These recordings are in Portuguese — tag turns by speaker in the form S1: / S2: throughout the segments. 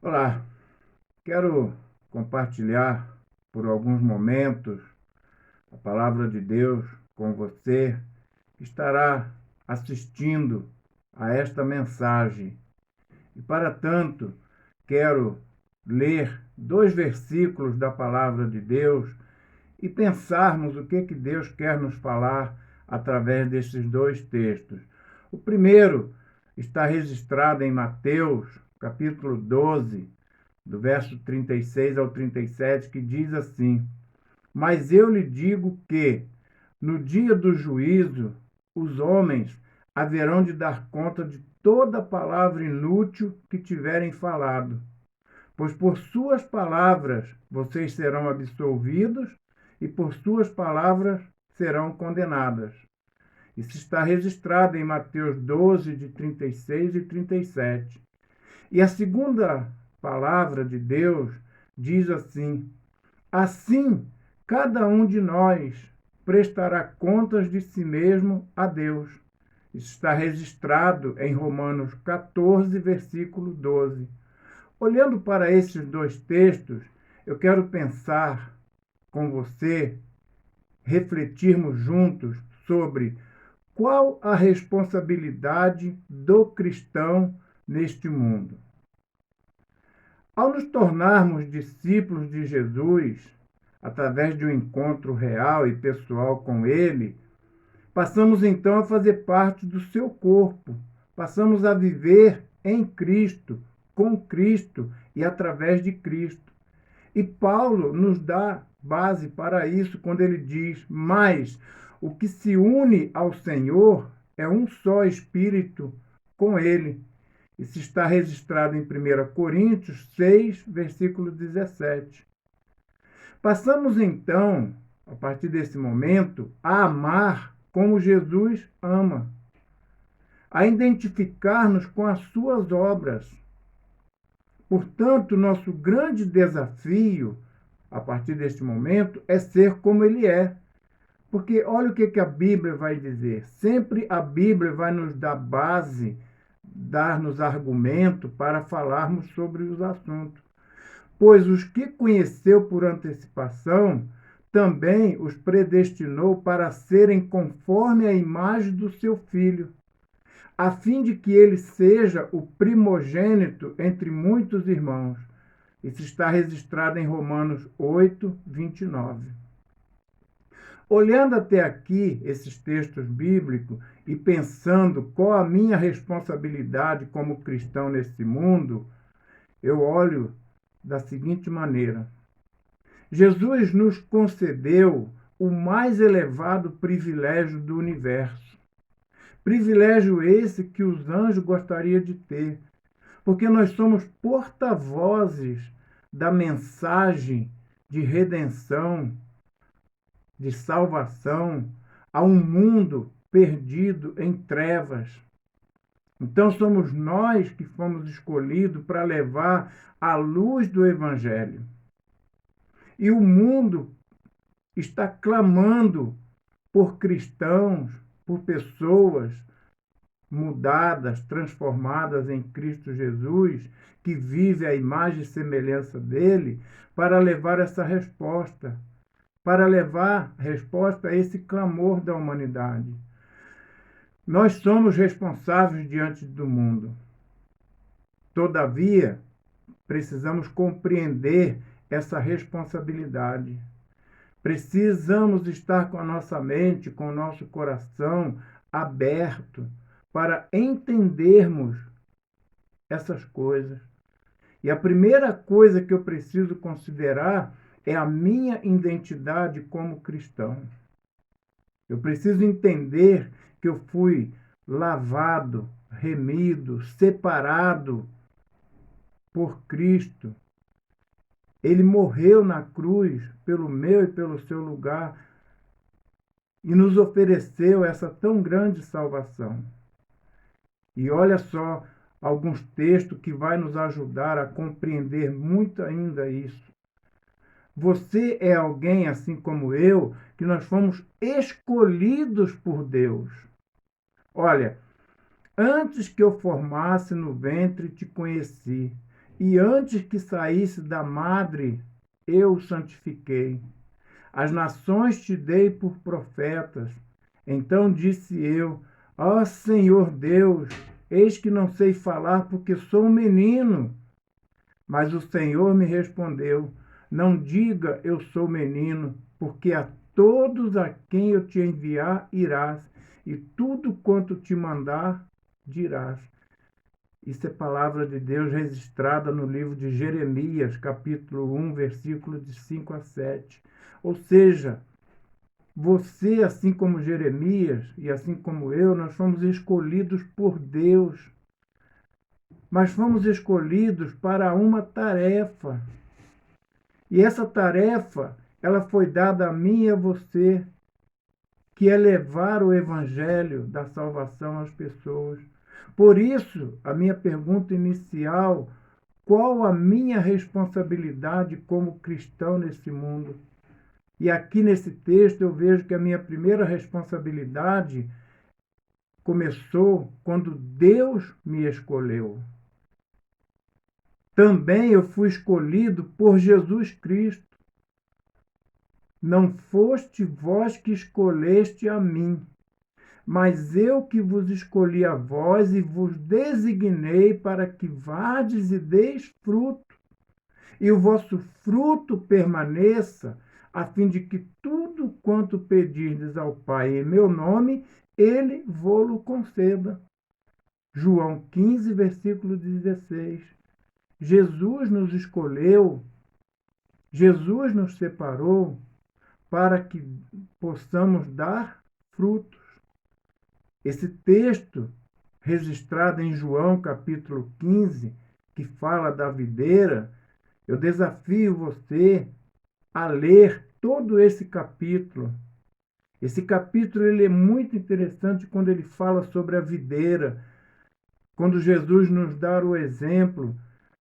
S1: Olá, quero compartilhar por alguns momentos a palavra de Deus com você que estará assistindo a esta mensagem. E para tanto, quero ler 2 versículos da palavra de Deus e pensarmos o que Deus quer nos falar através desses 2 textos. O primeiro está registrado em Mateus, capítulo 12, do verso 36 ao 37, que diz assim: Mas eu lhe digo que, no dia do juízo, os homens haverão de dar conta de toda palavra inútil que tiverem falado. Pois por suas palavras vocês serão absolvidos e por suas palavras serão condenadas. Isso está registrado em Mateus 12, de 36 e 37. E a segunda palavra de Deus diz assim: Assim, cada um de nós prestará contas de si mesmo a Deus. Isso está registrado em Romanos 14, versículo 12. Olhando para esses 2 textos, eu quero pensar com você, refletirmos juntos sobre qual a responsabilidade do cristão neste mundo. Ao nos tornarmos discípulos de Jesus, através de um encontro real e pessoal com Ele, passamos então a fazer parte do seu corpo, passamos a viver em Cristo, com Cristo e através de Cristo. E Paulo nos dá base para isso quando ele diz: Mas o que se une ao Senhor é um só Espírito com Ele. Isso está registrado em 1 Coríntios 6, versículo 17. Passamos então, a partir desse momento, a amar como Jesus ama, a identificar-nos com as suas obras. Portanto, nosso grande desafio, a partir deste momento, é ser como Ele é. Porque olha o que a Bíblia vai dizer. Sempre a Bíblia vai nos dar base, dar-nos argumento para falarmos sobre os assuntos. Pois os que conheceu por antecipação, também os predestinou para serem conforme a imagem do seu Filho, a fim de que ele seja o primogênito entre muitos irmãos. Isso está registrado em Romanos 8, 29. Olhando até aqui esses textos bíblicos e pensando qual a minha responsabilidade como cristão nesse mundo, eu olho da seguinte maneira: Jesus nos concedeu o mais elevado privilégio do universo. Privilégio esse que os anjos gostariam de ter, porque nós somos porta-vozes da mensagem de redenção, de salvação a um mundo perdido em trevas. Então somos nós que fomos escolhidos para levar a luz do Evangelho. E o mundo está clamando por cristãos, por pessoas mudadas, transformadas em Cristo Jesus, que vive a imagem e semelhança dele, para levar essa resposta, para levar resposta a esse clamor da humanidade. Nós somos responsáveis diante do mundo. Todavia, precisamos compreender essa responsabilidade. Precisamos estar com a nossa mente, com o nosso coração aberto para entendermos essas coisas. E a primeira coisa que eu preciso considerar é a minha identidade como cristão. Eu preciso entender que eu fui lavado, remido, separado por Cristo. Ele morreu na cruz pelo meu e pelo seu lugar e nos ofereceu essa tão grande salvação. E olha só alguns textos que vai nos ajudar a compreender muito ainda isso. Você é alguém, assim como eu, que nós fomos escolhidos por Deus. Olha, antes que eu formasse no ventre, te conheci. e antes que saísse da madre, eu o santifiquei. As nações te dei por profetas. Então disse eu: ó Senhor Deus, eis que não sei falar porque sou um menino. Mas o Senhor me respondeu: não diga eu sou menino, porque a todos a quem eu te enviar irás, e tudo quanto te mandar dirás. Isso é palavra de Deus registrada no livro de Jeremias, capítulo 1, versículos de 5 a 7. Ou seja, você, assim como Jeremias e assim como eu, nós fomos escolhidos por Deus, mas fomos escolhidos para uma tarefa. E essa tarefa, ela foi dada a mim e a você, que é levar o evangelho da salvação às pessoas. Por isso, a minha pergunta inicial: qual a minha responsabilidade como cristão nesse mundo? E aqui nesse texto eu vejo que a minha primeira responsabilidade começou quando Deus me escolheu. Também eu fui escolhido por Jesus Cristo. Não foste vós que escolheste a mim, mas eu que vos escolhi a vós e vos designei para que vades e deis fruto, e o vosso fruto permaneça, a fim de que tudo quanto pedirdes ao Pai em meu nome, ele vô-lo conceda. João 15, versículo 16. Jesus nos escolheu, Jesus nos separou para que possamos dar frutos. Esse texto, registrado em João capítulo 15, que fala da videira, eu desafio você a ler todo esse capítulo. Esse capítulo ele é muito interessante quando ele fala sobre a videira, quando Jesus nos dá o exemplo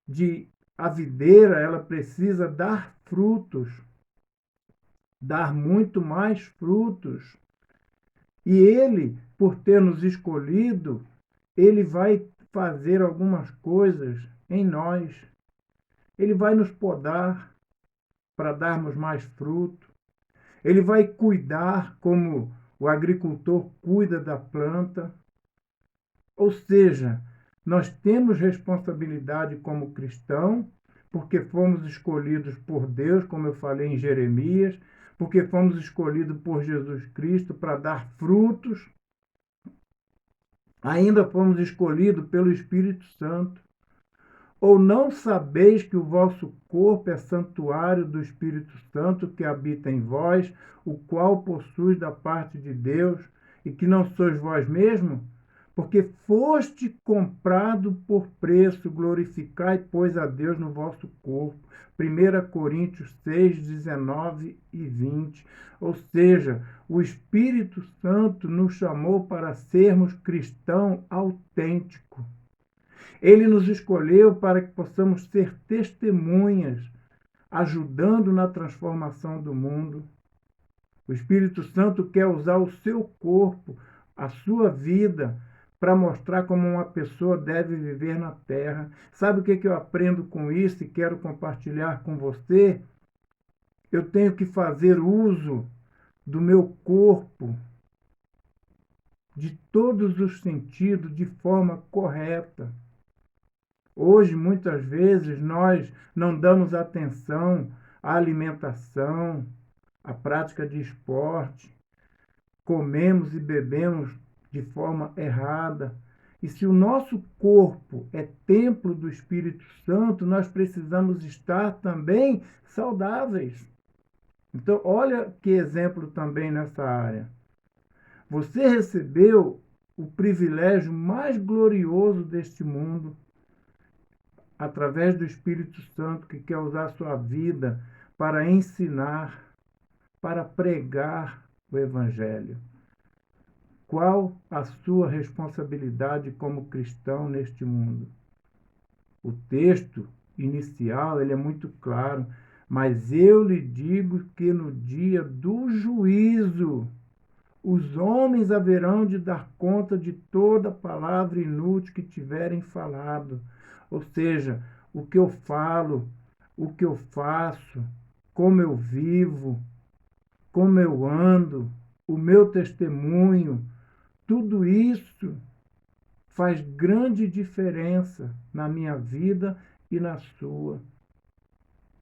S1: de a videira, ela precisa dar frutos, dar muito mais frutos. E ele, por ter nos escolhido, ele vai fazer algumas coisas em nós. Ele vai nos podar para darmos mais fruto. Ele vai cuidar como o agricultor cuida da planta. Ou seja, nós temos responsabilidade como cristão, porque fomos escolhidos por Deus, como eu falei em Jeremias, porque fomos escolhidos por Jesus Cristo para dar frutos. Ainda fomos escolhidos pelo Espírito Santo. Ou não sabeis que o vosso corpo é santuário do Espírito Santo que habita em vós, o qual possuis da parte de Deus, e que não sois vós mesmos? Porque foste comprado por preço, glorificai, pois, a Deus no vosso corpo. 1 Coríntios 6, 19 e 20. Ou seja, o Espírito Santo nos chamou para sermos cristão autêntico. Ele nos escolheu para que possamos ser testemunhas, ajudando na transformação do mundo. O Espírito Santo quer usar o seu corpo, a sua vida, para mostrar como uma pessoa deve viver na terra. Sabe o que eu aprendo com isso e quero compartilhar com você? Eu tenho que fazer uso do meu corpo, de todos os sentidos, de forma correta. Hoje, muitas vezes, nós não damos atenção à alimentação, à prática de esporte, comemos e bebemos de forma errada. E se o nosso corpo é templo do Espírito Santo, nós precisamos estar também saudáveis. Então, olha que exemplo também nessa área. Você recebeu o privilégio mais glorioso deste mundo, através do Espírito Santo, que quer usar a sua vida para ensinar, para pregar o Evangelho. Qual a sua responsabilidade como cristão neste mundo? O texto inicial ele é muito claro, mas eu lhe digo que no dia do juízo os homens haverão de dar conta de toda palavra inútil que tiverem falado. Ou seja, o que eu falo, o que eu faço, como eu vivo, como eu ando, o meu testemunho, tudo isso faz grande diferença na minha vida e na sua.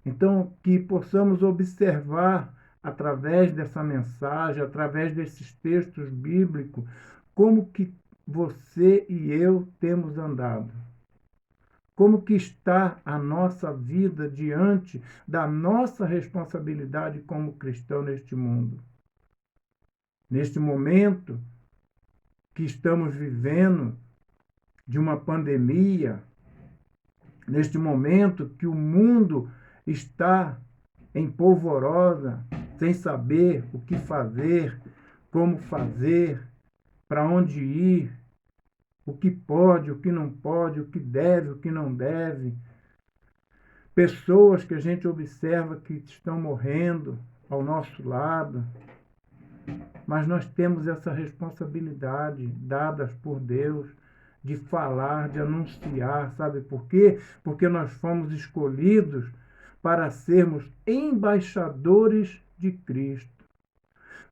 S1: Então, que possamos observar através dessa mensagem, através desses textos bíblicos, como que você e eu temos andado. Como que está a nossa vida diante da nossa responsabilidade como cristão neste mundo. Neste momento que estamos vivendo de uma pandemia, neste momento que o mundo está em polvorosa, sem saber o que fazer, como fazer, para onde ir, o que pode, o que não pode, o que deve, o que não deve. Pessoas que a gente observa que estão morrendo ao nosso lado, mas nós temos essa responsabilidade dadas por Deus de falar, de anunciar, sabe por quê? Porque nós fomos escolhidos para sermos embaixadores de Cristo.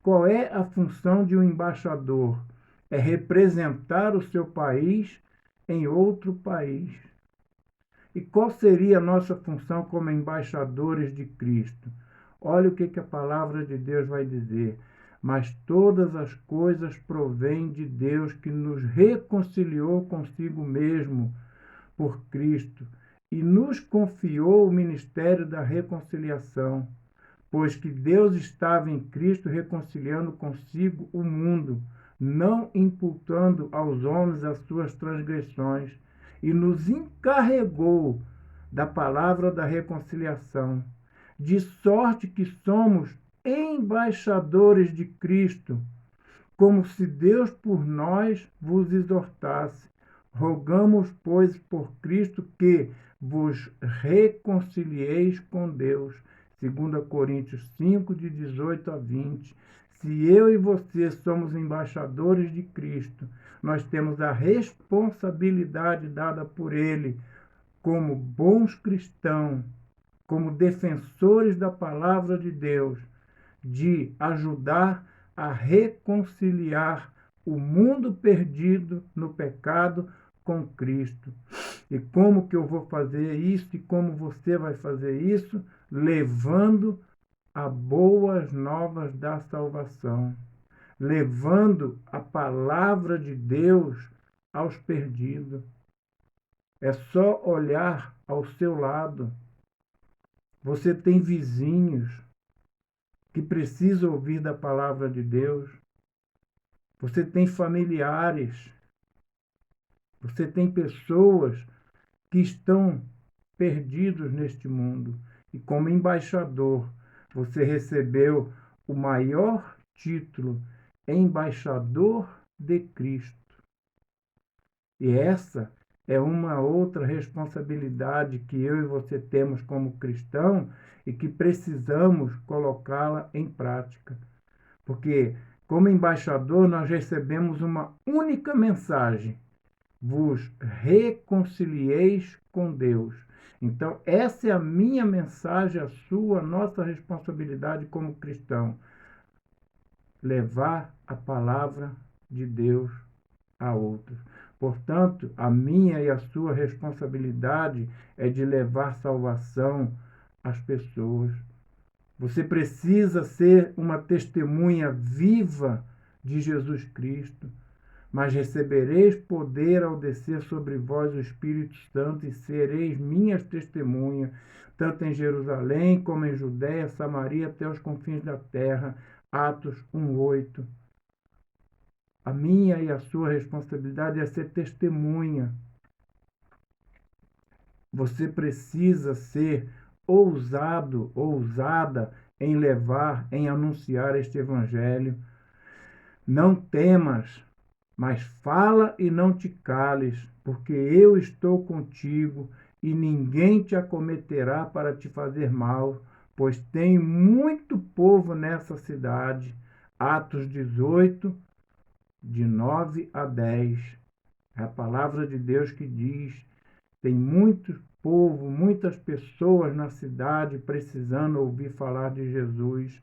S1: Qual é a função de um embaixador? É representar o seu país em outro país. E qual seria a nossa função como embaixadores de Cristo? Olha o que a palavra de Deus vai dizer. Mas todas as coisas provêm de Deus, que nos reconciliou consigo mesmo por Cristo e nos confiou o ministério da reconciliação, pois que Deus estava em Cristo reconciliando consigo o mundo, não imputando aos homens as suas transgressões, e nos encarregou da palavra da reconciliação, de sorte que somos embaixadores de Cristo, como se Deus por nós vos exortasse. Rogamos, pois, por Cristo que vos reconcilieis com Deus. 2 Coríntios 5, de 18 a 20. Se eu e você somos embaixadores de Cristo, nós temos a responsabilidade dada por Ele, como bons cristãos, como defensores da palavra de Deus, de ajudar a reconciliar o mundo perdido no pecado com Cristo. E como que eu vou fazer isso e como você vai fazer isso? Levando a boas novas da salvação, levando a palavra de Deus aos perdidos. É só olhar ao seu lado. Você tem vizinhos que precisam ouvir da palavra de Deus. Você tem familiares. Você tem pessoas que estão perdidos neste mundo. E como embaixador, você recebeu o maior título, embaixador de Cristo. E essa é uma outra responsabilidade que eu e você temos como cristão e que precisamos colocá-la em prática. Porque, como embaixador, nós recebemos uma única mensagem: vos reconcilieis com Deus. Então, essa é a minha mensagem, a sua, a nossa responsabilidade como cristão: levar a palavra de Deus a outros. Portanto, a minha e a sua responsabilidade é de levar salvação às pessoas. Você precisa ser uma testemunha viva de Jesus Cristo, mas recebereis poder ao descer sobre vós o Espírito Santo e sereis minhas testemunhas, tanto em Jerusalém como em Judéia, Samaria, até os confins da terra. Atos 1:8. A minha e a sua responsabilidade é ser testemunha. Você precisa ser ousado, ousada em levar, em anunciar este evangelho. Não temas, mas fala e não te cales, porque eu estou contigo e ninguém te acometerá para te fazer mal, pois tem muito povo nessa cidade. Atos 18, de 9 a 10. É a palavra de Deus que diz: tem muito povo, muitas pessoas na cidade precisando ouvir falar de Jesus.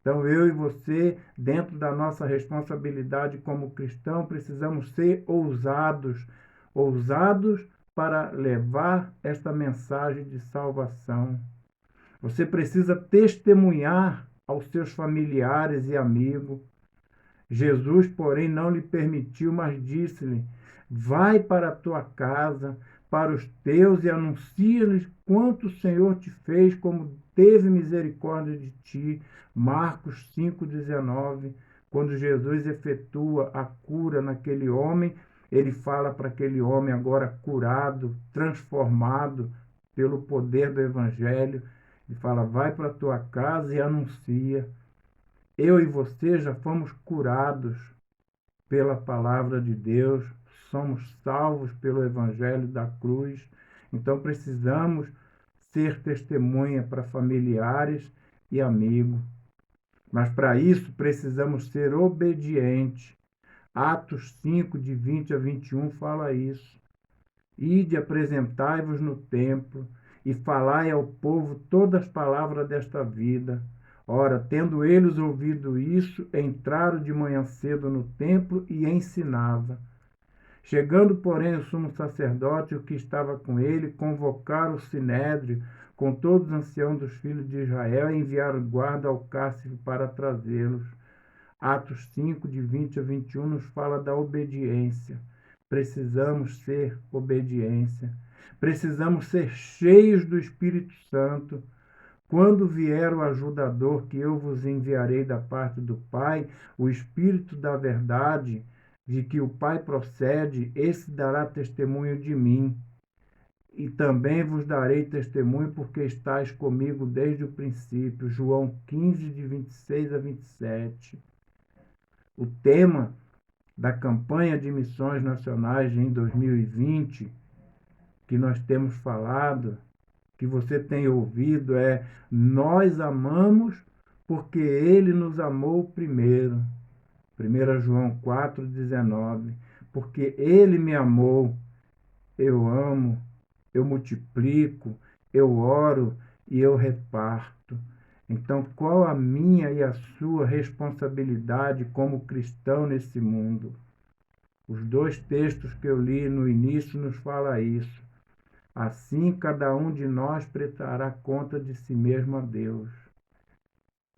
S1: Então, eu e você, dentro da nossa responsabilidade como cristão, precisamos ser ousados, ousados para levar esta mensagem de salvação. Você precisa testemunhar aos seus familiares e amigos. Jesus, porém, não lhe permitiu, mas disse-lhe: vai para a tua casa, para os teus, e anuncia-lhes quanto o Senhor te fez, como teve misericórdia de ti. Marcos 5,19. Quando Jesus efetua a cura naquele homem, ele fala para aquele homem agora curado, transformado pelo poder do Evangelho. Ele fala: vai para a tua casa e anuncia. Eu e você já fomos curados pela palavra de Deus, somos salvos pelo Evangelho da cruz, então precisamos ser testemunha para familiares e amigos. Mas para isso precisamos ser obedientes. Atos 5, de 20 a 21, fala isso. Ide, apresentai-vos no templo e falai ao povo todas as palavras desta vida. Ora, tendo eles ouvido isso, entraram de manhã cedo no templo e ensinava. Chegando, porém, o sumo sacerdote e o que estava com ele, convocaram o sinédrio com todos os anciãos dos filhos de Israel e enviaram guarda ao cárcere para trazê-los. Atos 5, de 20 a 21, nos fala da obediência. Precisamos ser obediência. Precisamos ser cheios do Espírito Santo. Quando vier o ajudador que eu vos enviarei da parte do Pai, o Espírito da verdade, de que o Pai procede, esse dará testemunho de mim. E também vos darei testemunho, porque estáis comigo desde o princípio. João 15, de 26 a 27. O tema da campanha de missões nacionais em 2020, que nós temos falado, que você tem ouvido, é: nós amamos porque ele nos amou primeiro. 1 João 4,19. Porque ele me amou, eu amo, eu multiplico, eu oro e eu reparto. Então, qual a minha e a sua responsabilidade como cristão nesse mundo? Os dois textos que eu li no início nos falam isso. Assim, cada um de nós prestará conta de si mesmo a Deus.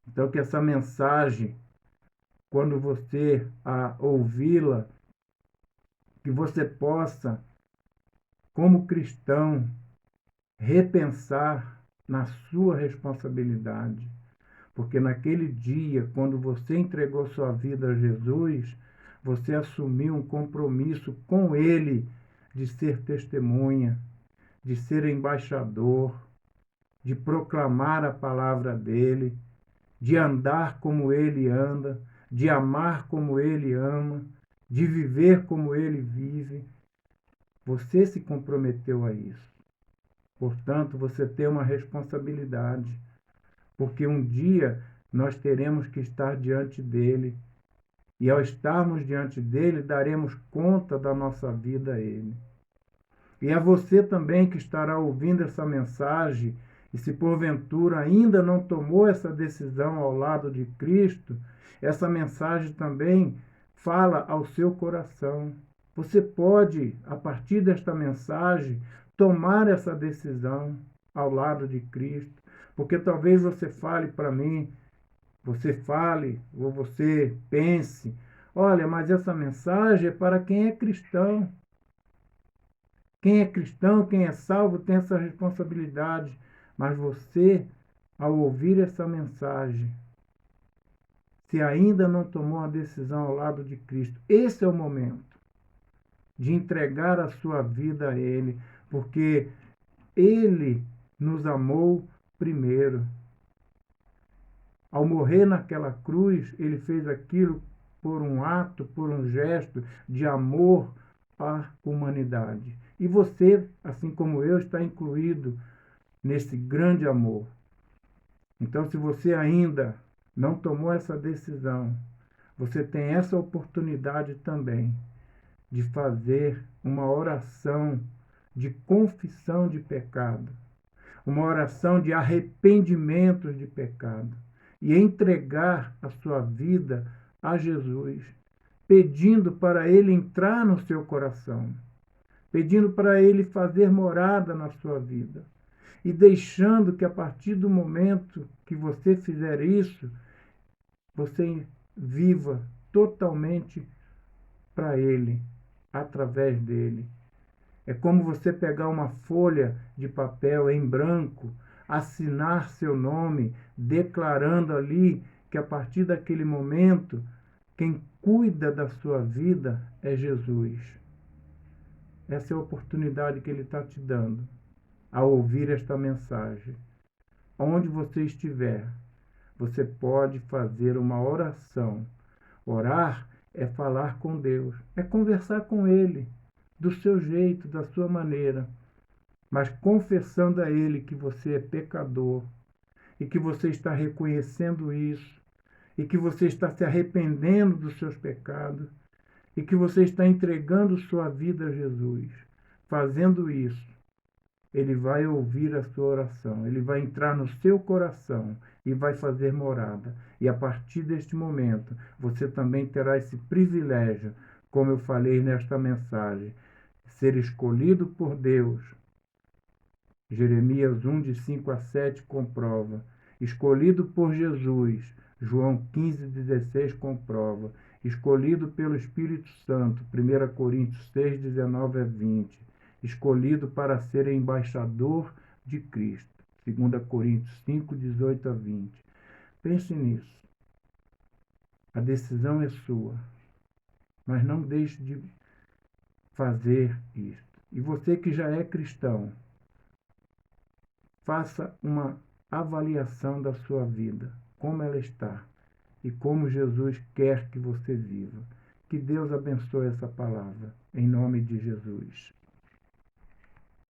S1: Então, que essa mensagem, quando você a ouvi-la, que você possa, como cristão, repensar na sua responsabilidade. Porque naquele dia, quando você entregou sua vida a Jesus, você assumiu um compromisso com Ele de ser testemunha, de ser embaixador, de proclamar a palavra dele, de andar como ele anda, de amar como ele ama, de viver como ele vive. Você se comprometeu a isso. Portanto, você tem uma responsabilidade, porque um dia nós teremos que estar diante dele, e ao estarmos diante dele, daremos conta da nossa vida a ele. E a você também que estará ouvindo essa mensagem, e se porventura ainda não tomou essa decisão ao lado de Cristo, essa mensagem também fala ao seu coração. Você pode, a partir desta mensagem, tomar essa decisão ao lado de Cristo, porque talvez você fale para mim, você fale ou você pense: olha, mas essa mensagem é para quem é cristão. Quem é cristão, quem é salvo, tem essa responsabilidade. Mas você, ao ouvir essa mensagem, se ainda não tomou a decisão ao lado de Cristo, esse é o momento de entregar a sua vida a Ele, porque Ele nos amou primeiro. Ao morrer naquela cruz, Ele fez aquilo por um ato, por um gesto de amor à humanidade. E você, assim como eu, está incluído nesse grande amor. Então, se você ainda não tomou essa decisão, você tem essa oportunidade também de fazer uma oração de confissão de pecado, uma oração de arrependimento de pecado e entregar a sua vida a Jesus, pedindo para Ele entrar no seu coração, pedindo para Ele fazer morada na sua vida e deixando que a partir do momento que você fizer isso, você viva totalmente para Ele, através dele. É como você pegar uma folha de papel em branco, assinar seu nome, declarando ali que a partir daquele momento, quem cuida da sua vida é Jesus. Essa é a oportunidade que Ele está te dando ao ouvir esta mensagem. Onde você estiver, você pode fazer uma oração. Orar é falar com Deus, é conversar com Ele, do seu jeito, da sua maneira, mas confessando a Ele que você é pecador e que você está reconhecendo isso e que você está se arrependendo dos seus pecados e que você está entregando sua vida a Jesus. Fazendo isso, Ele vai ouvir a sua oração, Ele vai entrar no seu coração e vai fazer morada. E a partir deste momento, você também terá esse privilégio, como eu falei nesta mensagem, ser escolhido por Deus. Jeremias 1, de 5 a 7 comprova. Escolhido por Jesus. João 15, 16 comprova. Escolhido pelo Espírito Santo. 1 Coríntios 6, 19 a 20. Escolhido para ser embaixador de Cristo. 2 Coríntios 5, 18 a 20. Pense nisso. A decisão é sua. Mas não deixe de fazer isto. E você que já é cristão, faça uma avaliação da sua vida, como ela está e como Jesus quer que você viva. Que Deus abençoe essa palavra, em nome de Jesus.